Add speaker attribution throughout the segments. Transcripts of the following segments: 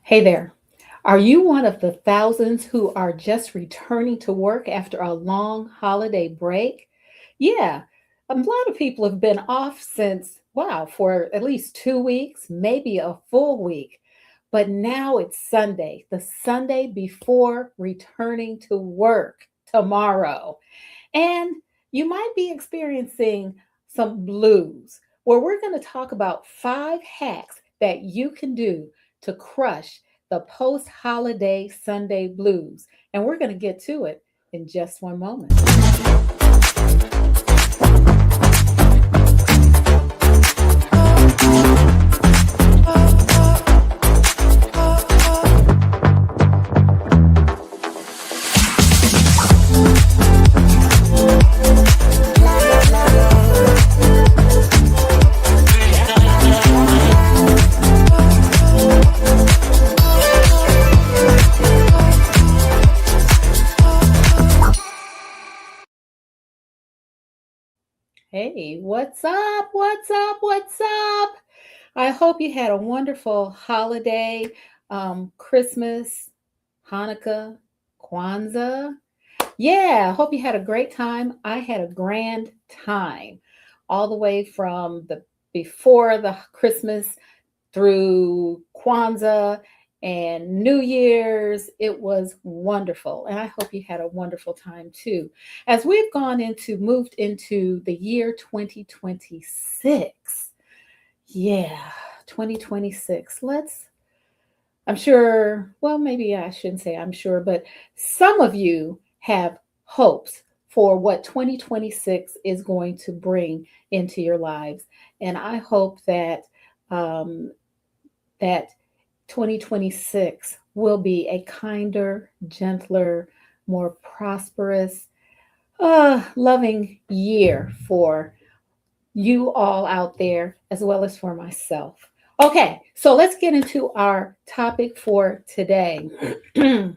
Speaker 1: Hey there. Are you one of the thousands who are just returning to work after a long holiday break? Yeah, a lot of people have been off since, wow, for at least 2 weeks, maybe a full week. But now it's Sunday, the Sunday before returning to work tomorrow. And you might be experiencing some blues, where we're going to talk about 5 hacks that you can do to crush the post holiday Sunday blues. And we're going to get to it in just one moment. Hey, what's up? What's up? What's up? I hope you had a wonderful holiday, Christmas, Hanukkah, Kwanzaa. Yeah, I hope you had a great time. I had a grand time all the way from the before the Christmas through Kwanzaa and New Year's. It was wonderful. And I hope you had a wonderful time too. As we've moved into the year 2026. Yeah, 2026. I'm sure, well, maybe I shouldn't say I'm sure, but some of you have hopes for what 2026 is going to bring into your lives. And I hope um, that 2026 will be a kinder, gentler, more prosperous, loving year for you all out there, as well as for myself. Okay, so let's get into our topic for today. I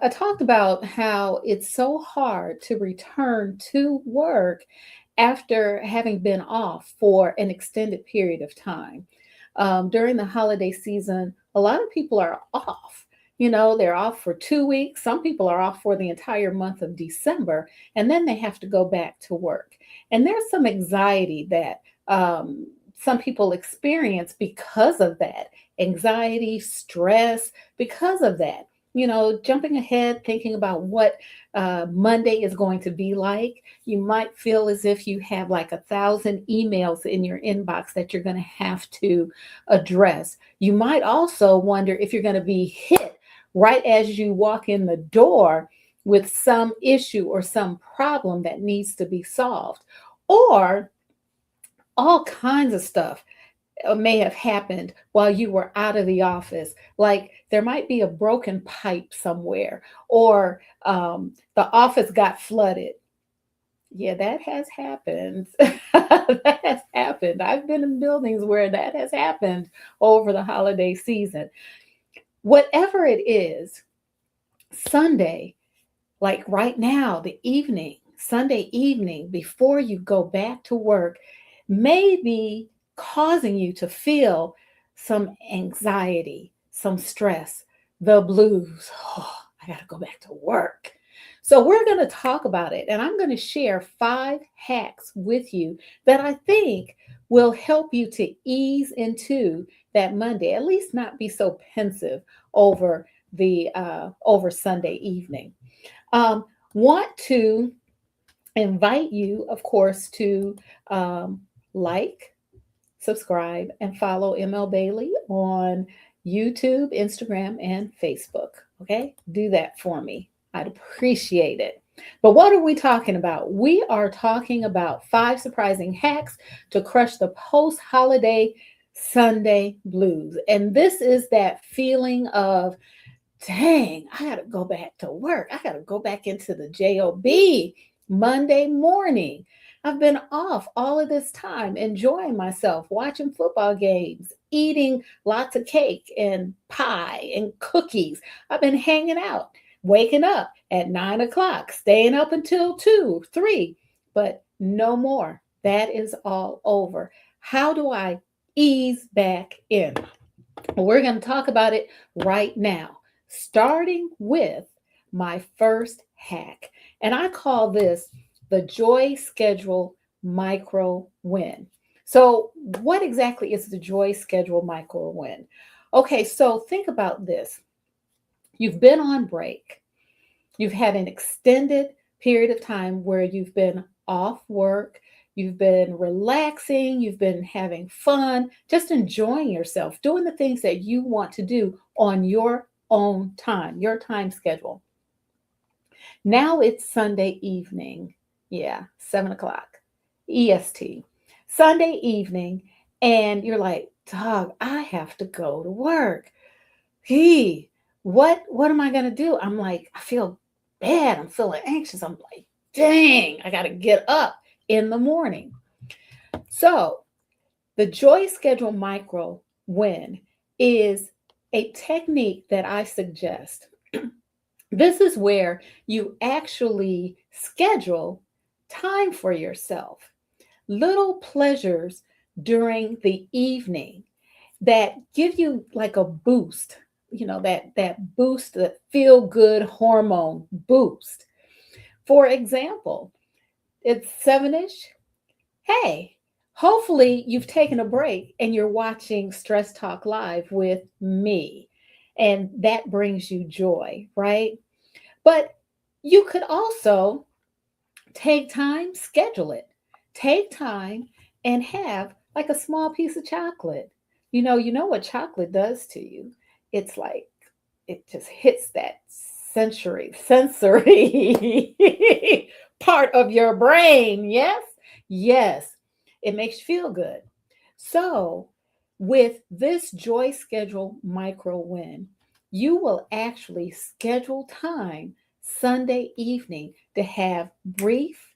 Speaker 1: talked about how it's so hard to return to work after having been off for an extended period of time. During the holiday season, a lot of people are off. They're off for 2 weeks. Some people are off for the entire month of December, and then they have to go back to work. And there's some anxiety that some people experience because of that anxiety, stress, because of that. Jumping ahead, thinking about what Monday is going to be like. You might feel as if you have like 1,000 emails in your inbox that you're going to have to address. You might also wonder if you're going to be hit right as you walk in the door with some issue or some problem that needs to be solved, or all kinds of stuff may have happened while you were out of the office. Like there might be a broken pipe somewhere, or the office got flooded. Yeah, that has happened. That has happened. I've been in buildings where that has happened over the holiday season. Whatever it is, Sunday, like right now, the evening, Sunday evening, before you go back to work, may be causing you to feel some anxiety, some stress, the blues. Oh, I got to go back to work. So, we're going to talk about it, and I'm going to share 5 hacks with you that I think will help you to ease into that Monday, at least not be so pensive over over Sunday evening. Want to invite you, of course, to like, subscribe, and follow ML Bailey on YouTube, Instagram, and Facebook. Okay, do that for me. I'd appreciate it. But what are we talking about? We are talking about 5 surprising hacks to crush the post holiday Sunday blues. And this is that feeling of, dang, I got to go back to work. I got to go back into the job Monday morning. I've been off all of this time, enjoying myself, watching football games, eating lots of cake and pie and cookies. I've been hanging out, waking up at 9 o'clock, staying up until 2, 3, but no more. That is all over. How do I ease back in? We're going to talk about it right now, starting with my first hack. And I call this the joy schedule micro win. So, what exactly is the joy schedule micro win? Okay, so think about this. You've been on break, you've had an extended period of time where you've been off work, you've been relaxing, you've been having fun, just enjoying yourself, doing the things that you want to do on your own time, your time schedule. Now it's Sunday evening. Yeah, 7 o'clock EST. Sunday evening, and you're like, dog, I have to go to work. He, what am I gonna do? I'm like, I feel bad. I'm feeling anxious. I'm like, dang, I gotta get up in the morning. So the joy schedule micro win is a technique that I suggest. This is where you actually schedule time for yourself, little pleasures during the evening that give you like a boost, that boost, that feel good hormone boost. For example, it's 7ish. Hey, hopefully you've taken a break and you're watching Stress Talk Live with me, and that brings you joy, right? But you could also take time, schedule it. Take time and have like a small piece of chocolate. You know what chocolate does to you. It's like it just hits that sensory part of your brain. Yes? Yes. It makes you feel good. So, with this joy schedule micro win, you will actually schedule time Sunday evening to have brief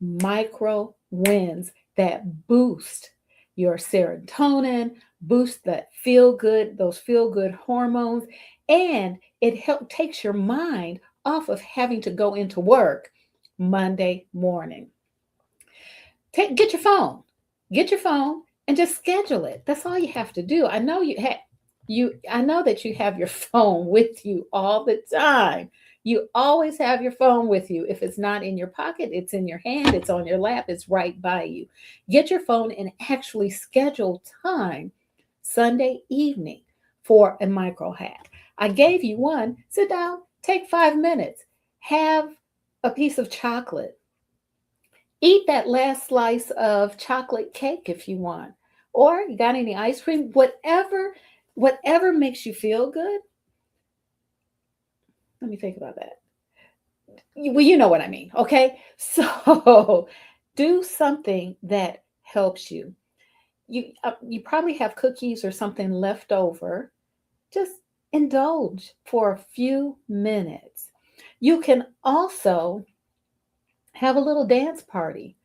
Speaker 1: micro wins that boost your serotonin, boost that feel good, those feel good hormones, and it takes your mind off of having to go into work Monday morning. Get your phone. Get your phone and just schedule it. That's all you have to do. I know that you have your phone with you all the time. You always have your phone with you. If it's not in your pocket, it's in your hand, it's on your lap, it's right by you. Get your phone and actually schedule time Sunday evening for a micro hack. I gave you one. Sit down, take 5 minutes, have a piece of chocolate. Eat that last slice of chocolate cake if you want. Or you got any ice cream, whatever makes you feel good. Let me think about that. Well, you know what I mean, okay? So do something that helps you. You probably have cookies or something left over. Just indulge for a few minutes. You can also have a little dance party.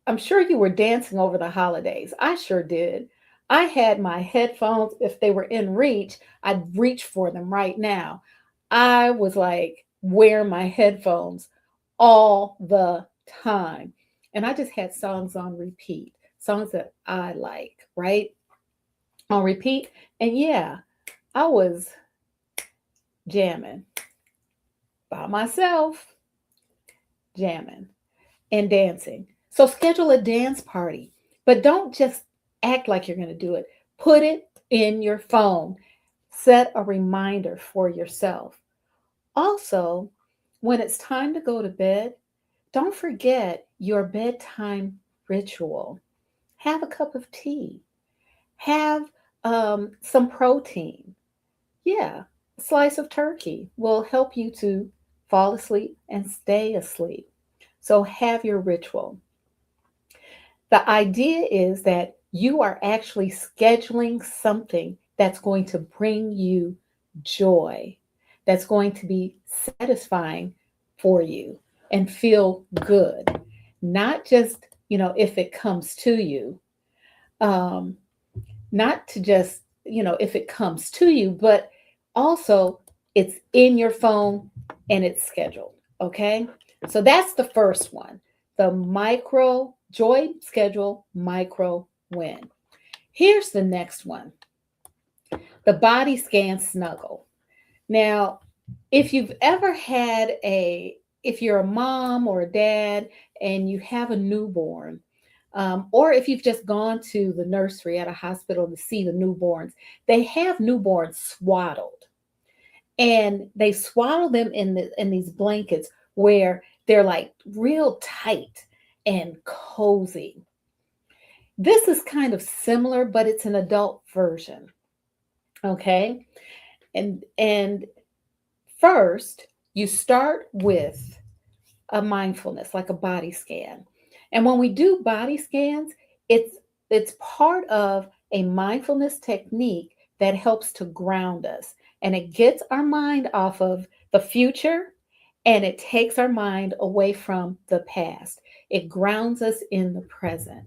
Speaker 1: I'm sure you were dancing over the holidays. I sure did. I had my headphones. If they were in reach, I'd reach for them right now. I was like wearing my headphones all the time. And I just had songs on repeat, songs that I like, right? On repeat. And yeah, I was jamming by myself, jamming and dancing. So schedule a dance party, but don't just act like you're going to do it. Put it in your phone. Set a reminder for yourself. Also, when it's time to go to bed, don't forget your bedtime ritual. Have a cup of tea. Have some protein. Yeah, a slice of turkey will help you to fall asleep and stay asleep. So have your ritual. The idea is that you are actually scheduling something that's going to bring you joy, that's going to be satisfying for you and feel good. Not just, if it comes to you, um, not to just, if it comes to you, but also it's in your phone and it's scheduled. Okay. So that's the first one, the micro joy schedule micro win. Here's the next one. The body scan snuggle. Now, if you've ever had if you're a mom or a dad and you have a newborn, or if you've just gone to the nursery at a hospital to see the newborns, they have newborns swaddled, and they swaddle them in these blankets where they're like real tight and cozy. This is kind of similar, but it's an adult version. Okay. And first, you start with a mindfulness, like a body scan. And when we do body scans, it's it's part of a mindfulness technique that helps to ground us. And it gets our mind off of the future and it takes our mind away from the past. It grounds us in the present.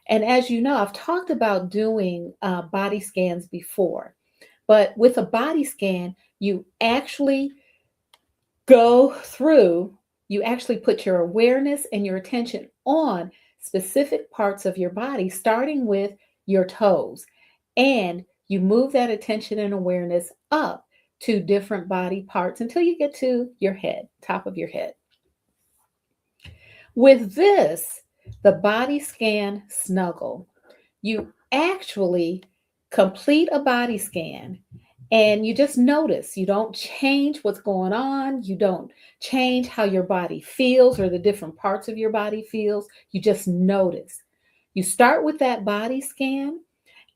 Speaker 1: And as you know, I've talked about doing body scans before, but with a body scan, you actually go through, you actually put your awareness and your attention on specific parts of your body, starting with your toes. And you move that attention and awareness up to different body parts until you get to your head, top of your head. With this, the body scan snuggle, you actually complete a body scan and you just notice. You don't change what's going on. You don't change how your body feels or the different parts of your body feels. You just notice. You start with that body scan,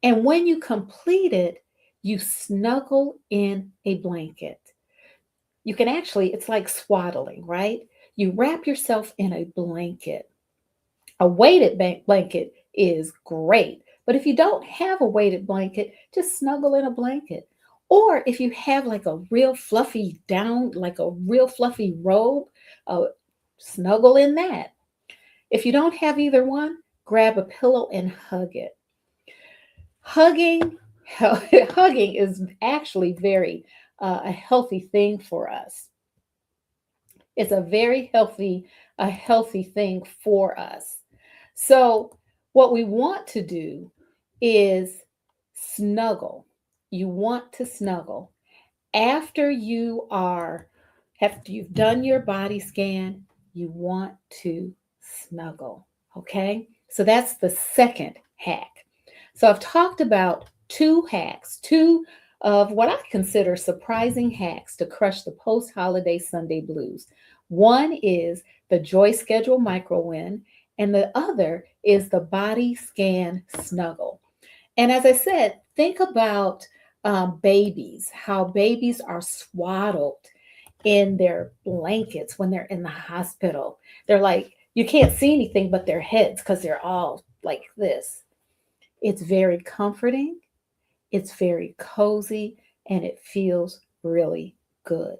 Speaker 1: and when you complete it, you snuggle in a blanket. You can actually, it's like swaddling, right? You wrap yourself in a blanket. A weighted blanket is great, but if you don't have a weighted blanket, just snuggle in a blanket. Or if you have like a real fluffy down, like a real fluffy robe, uh, snuggle in that. If you don't have either one, grab a pillow and hug it. Hugging, hugging is actually very a healthy thing for us. It's a healthy thing for us. So, what we want to do is snuggle. You want to snuggle after after you've done your body scan, you want to snuggle. Okay? So that's the second hack. So I've talked about two hacks, two of what I consider surprising hacks to crush the post holiday Sunday blues. One is the Joy Schedule Micro Win, and the other is the Body Scan Snuggle. And as I said, think about babies, how babies are swaddled in their blankets when they're in the hospital. They're like, you can't see anything but their heads because they're all like this. It's very comforting, it's very cozy, and it feels really good.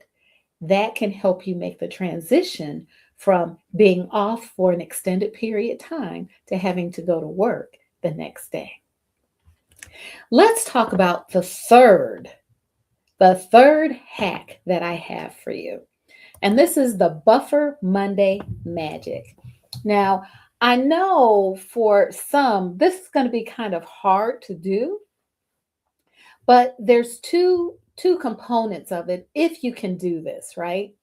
Speaker 1: That can help you make the transition from being off for an extended period of time to having to go to work the next day. Let's talk about the third hack that I have for you. And this is the Buffer Monday Magic. Now, I know for some, this is going to be kind of hard to do, but there's two components of it if you can do this, right?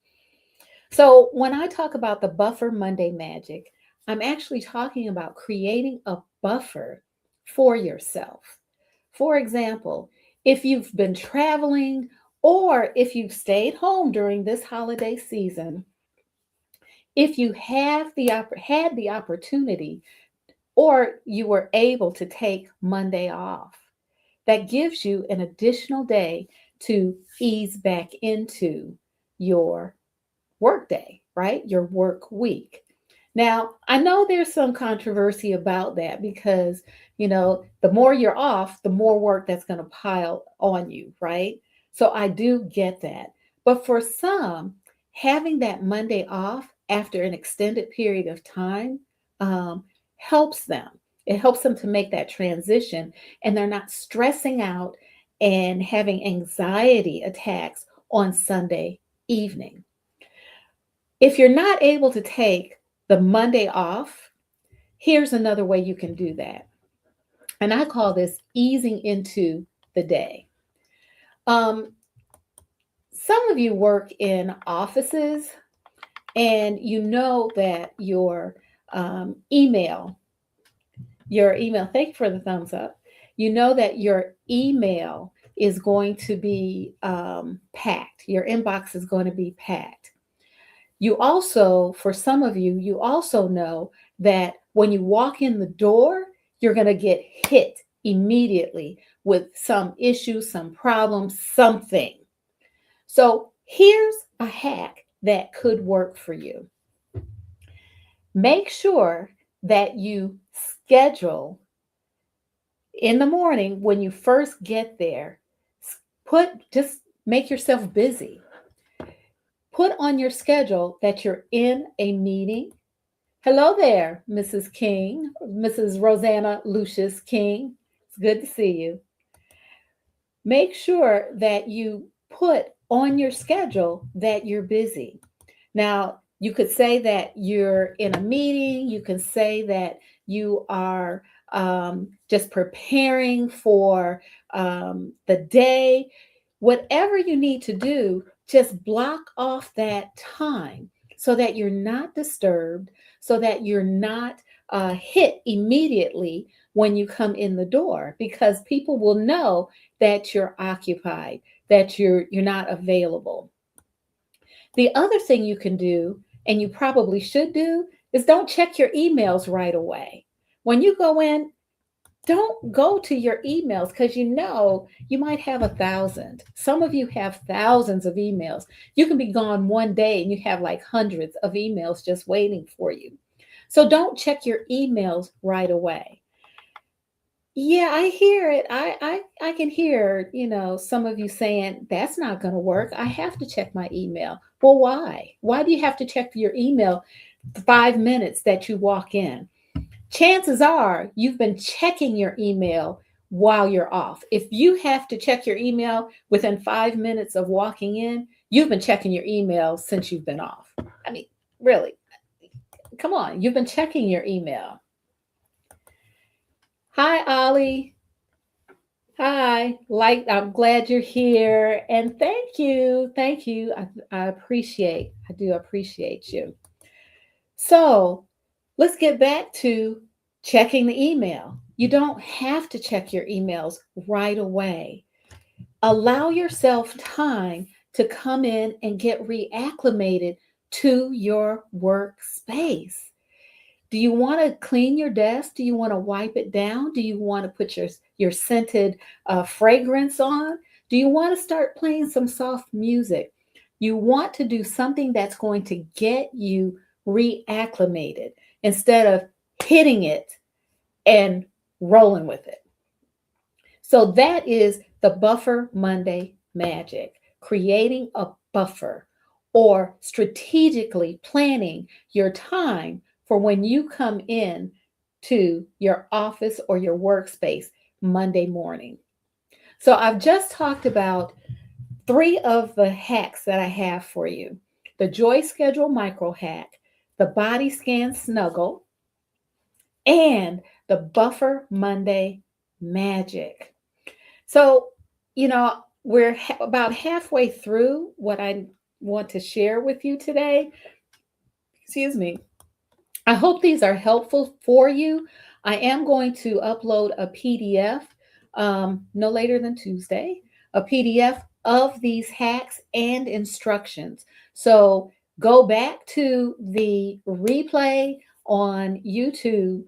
Speaker 1: So, when I talk about the Buffer Monday Magic, I'm actually talking about creating a buffer for yourself. For example, if you've been traveling or if you've stayed home during this holiday season, if you have had the opportunity or you were able to take Monday off, that gives you an additional day to ease back into your work day, right? Your work week. Now, I know there's some controversy about that because, the more you're off, the more work that's going to pile on you, right? So I do get that. But for some, having that Monday off after an extended period of time um, helps them. It helps them to make that transition and they're not stressing out and having anxiety attacks on Sunday evening. If you're not able to take the Monday off, here's another way you can do that. And I call this easing into the day. Um, some of you work in offices and you know that um, email, thank you for the thumbs up. You know that your email is going to be packed. Your inbox is going to be packed. You also, for some of you, you also know that when you walk in the door, you're going to get hit immediately with some issue, some problem, something. So here's a hack that could work for you. Make sure that you schedule in the morning when you first get there. Just make yourself busy. Put on your schedule that you're in a meeting. Hello there, Mrs. King, Mrs. Rosanna Lucius King. It's good to see you. Make sure that you put on your schedule that you're busy. Now, you could say that you're in a meeting, you can say that you are just preparing for the day. Whatever you need to do, just block off that time so that you're not disturbed, so that you're not hit immediately when you come in the door, because people will know that you're occupied, that you're not available. The other thing you can do, and you probably should do, is don't check your emails right away. When you go in, don't go to your emails because you know you might have 1,000. Some of you have thousands of emails. You can be gone one day and you have like hundreds of emails just waiting for you. So don't check your emails right away. Yeah, I hear it. I can hear, some of you saying that's not going to work. I have to check my email. Well, why? Why do you have to check your email 5 minutes that you walk in? Chances are you've been checking your email while you're off. If you have to check your email within 5 minutes of walking in, you've been checking your email since you've been off. I mean, really, come on, you've been checking your email. Hi, Ollie. Hi, I'm glad you're here, and thank you, thank you. I do appreciate you. So let's get back to checking the email. You don't have to check your emails right away. Allow yourself time to come in and get reacclimated to your workspace. Do you want to clean your desk? Do you want to wipe it down? Do you want to put your scented fragrance on? Do you want to start playing some soft music? You want to do something that's going to get you reacclimated instead of hitting it and rolling with it. So that is the Buffer Monday magic, creating a buffer or strategically planning your time for when you come in to your office or your workspace Monday morning. So I've just talked about 3 of the hacks that I have for you: the Joy Schedule micro hack, the Body Scan Snuggle, and the Buffer Monday magic. So, we're about halfway through what I want to share with you today. Excuse me. I hope these are helpful for you. I am going to upload a PDF no later than Tuesday, a PDF of these hacks and instructions. So go back to the replay on YouTube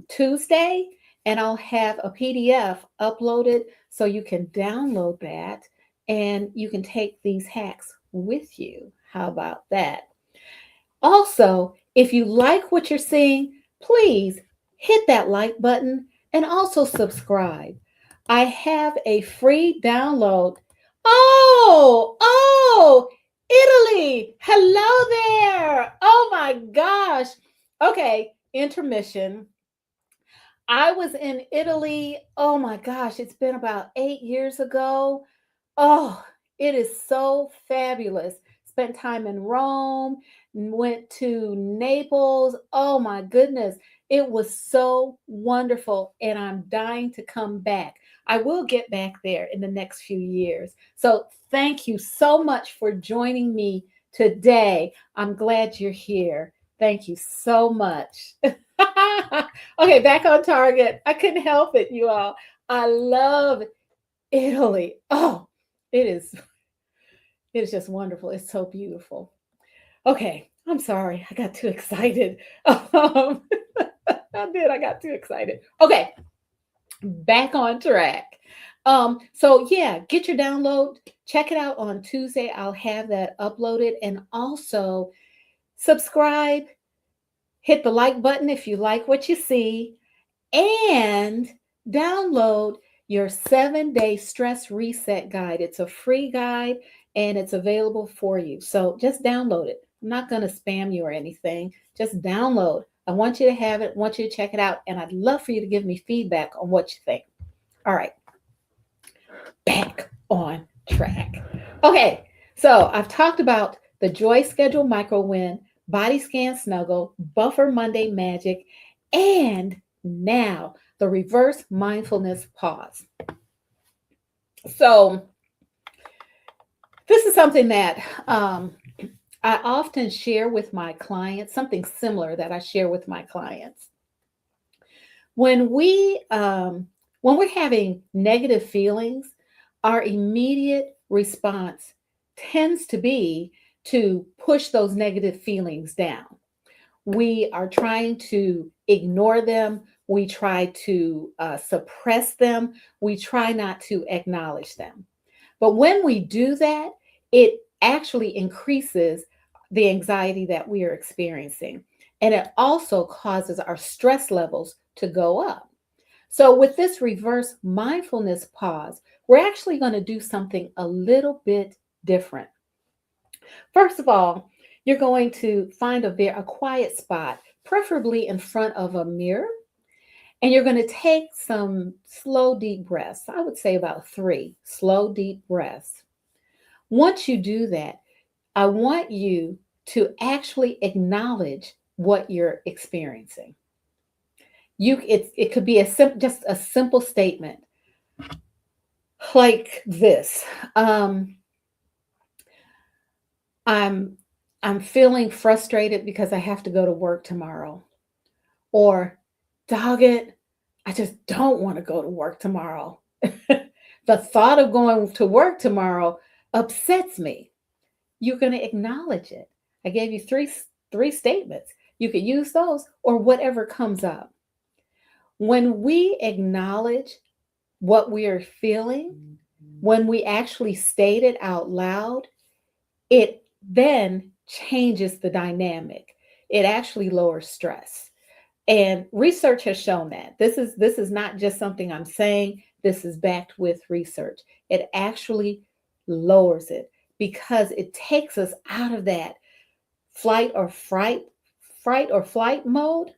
Speaker 1: Tuesday, and I'll have a PDF uploaded so you can download that and you can take these hacks with you. How about that? Also, if you like what you're seeing, please hit that like button and also subscribe. I have a free download. Oh, Italy. Hello there. Oh my gosh. Okay, intermission. I was in Italy. Oh my gosh, it's been about 8 years ago. Oh, it is so fabulous. Spent time in Rome, went to Naples. Oh my goodness. It was so wonderful, and I'm dying to come back. I will get back there in the next few years. So thank you so much for joining me today. I'm glad you're here. Thank you so much. Okay, back on target. I couldn't help it, you all. I love Italy. Oh, it is it is just wonderful. It's so beautiful. Okay, I'm sorry. I got too excited. Um, I did. I got too excited. Okay, back on track. So yeah, get your download. Check it out on Tuesday. I'll have that uploaded, and also subscribe. Hit the like button if you like what you see, and download your 7-day stress reset guide. It's a free guide and it's available for you. So just download it. I'm not going to spam you or anything. Just download. I want you to have it, I want you to check it out, and I'd love for you to give me feedback on what you think. All right, back on track. Okay, so I've talked about the Joy Schedule Micro Win, Body Scan Snuggle, Buffer Monday Magic, and now the reverse mindfulness pause. So this is something that I often share with my clients, something similar that I share with my clients. When we're having negative feelings, our immediate response tends to be to push those negative feelings down. We are trying to ignore them. We try to suppress them. We try not to acknowledge them. But when we do that, it actually increases the anxiety that we are experiencing. And it also causes our stress levels to go up. So, with this reverse mindfulness pause, we're actually going to do something a little bit different. First of all, you're going to find a quiet spot, preferably in front of a mirror, and you're going to take some slow, deep breaths. I would say about 3 slow, deep breaths. Once you do that, I want you to actually acknowledge what you're experiencing. It could be just a simple statement like this. I'm I'm feeling frustrated because I have to go to work tomorrow. Or, dog it, I just don't want to go to work tomorrow. The thought of going to work tomorrow upsets me. You're going to acknowledge it. I gave you three statements. You could use those or whatever comes up. When we acknowledge what we are feeling, when we actually state it out loud, it then changes the dynamic. It actually lowers stress. And research has shown that. This is not just something I'm saying, this is backed with research. It actually lowers it because it takes us out of that fright or flight mode,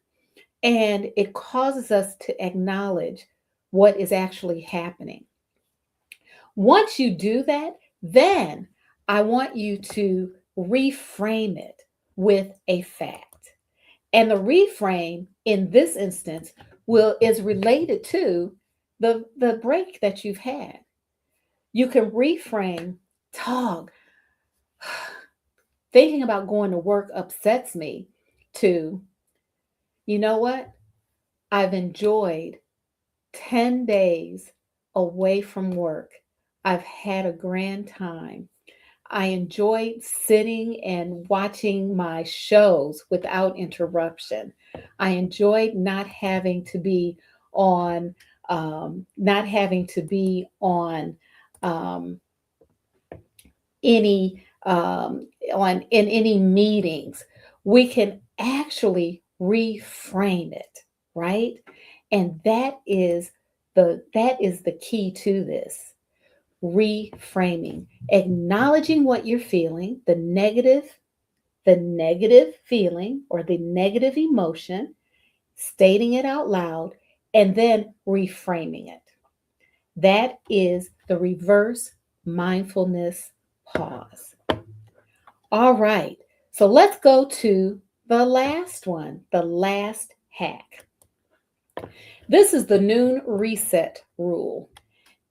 Speaker 1: and it causes us to acknowledge what is actually happening. Once you do that, then I want you to reframe it with a fact. And the reframe in this instance is related to the break that you've had. You can reframe, dog, thinking about going to work upsets me, to, you know what? I've enjoyed 10 days away from work. I've had a grand time. I enjoyed sitting and watching my shows without interruption. I enjoyed not having to be on, not having to be on any in any meetings. We can actually reframe it, right? And that is the key to this. Reframing, acknowledging what you're feeling, the negative feeling or the negative emotion, stating it out loud, and then reframing it. That is the reverse mindfulness pause. All right, so let's go to the last one, the last hack. This is the noon reset rule.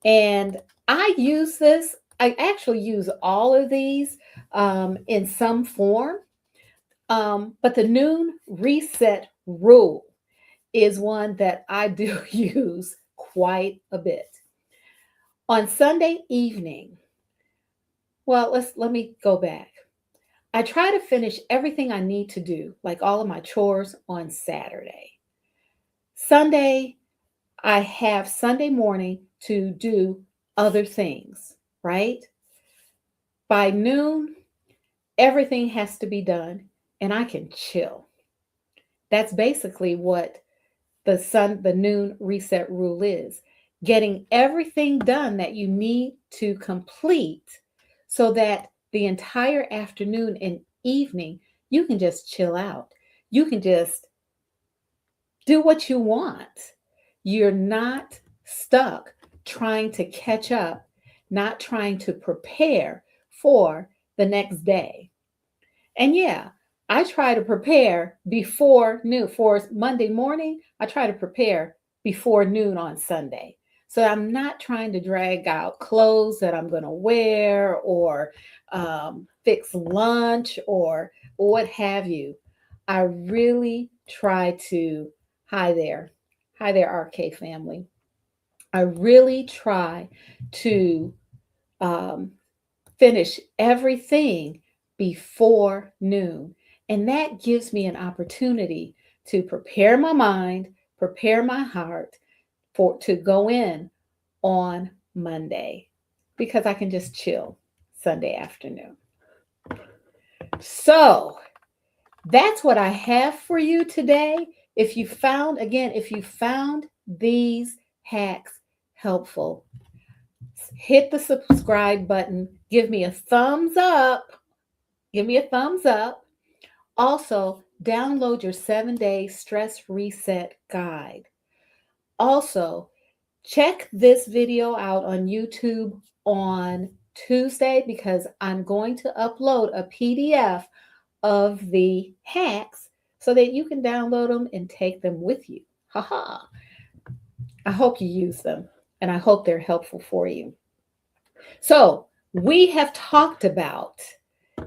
Speaker 1: And I use this, I actually use all of these in some form, but the noon reset rule is one that I do use quite a bit. On Sunday evening, well, let me go back. I try to finish everything I need to do, like all of my chores on Saturday. Sunday, I have Sunday morning to do other things, right? By noon, everything has to be done and I can chill. That's basically what the noon reset rule is. Getting everything done that you need to complete so that the entire afternoon and evening you can just chill out. You can just do what you want. You're not stuck trying to catch up, not trying to prepare for the next day. And yeah, I try to prepare before noon. For Monday morning, I try to prepare before noon on Sunday. So I'm not trying to drag out clothes that I'm going to wear or fix lunch or what have you. I really try to, hi there, hi there, RK family. I really try to um, finish everything before noon. And that gives me an opportunity to prepare my mind, prepare my heart for to go in on Monday because I can just chill Sunday afternoon. So that's what I have for you today. If you found these hacks helpful, hit the subscribe button, give me a thumbs up. Give me a thumbs up. Also, download your 7-day stress reset guide. Also, check this video out on YouTube on Tuesday because I'm going to upload a PDF of the hacks so that you can download them and take them with you. Haha. I hope you use them and I hope they're helpful for you. So, we have talked about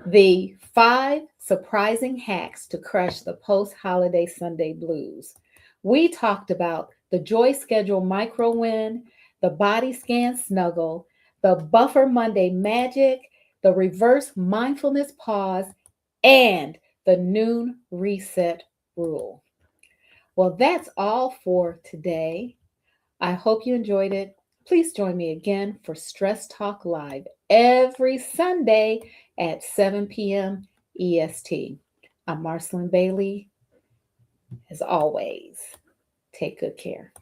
Speaker 1: the 5 surprising hacks to crush the post-holiday Sunday blues. We talked about the Joy Schedule micro win, the body scan snuggle, the buffer Monday magic, the reverse mindfulness pause, and the noon reset rule. Well, that's all for today. I hope you enjoyed it. Please join me again for Stress Talk Live every Sunday at 7 p.m. EST. I'm Marcelyn Bailey. As always, take good care.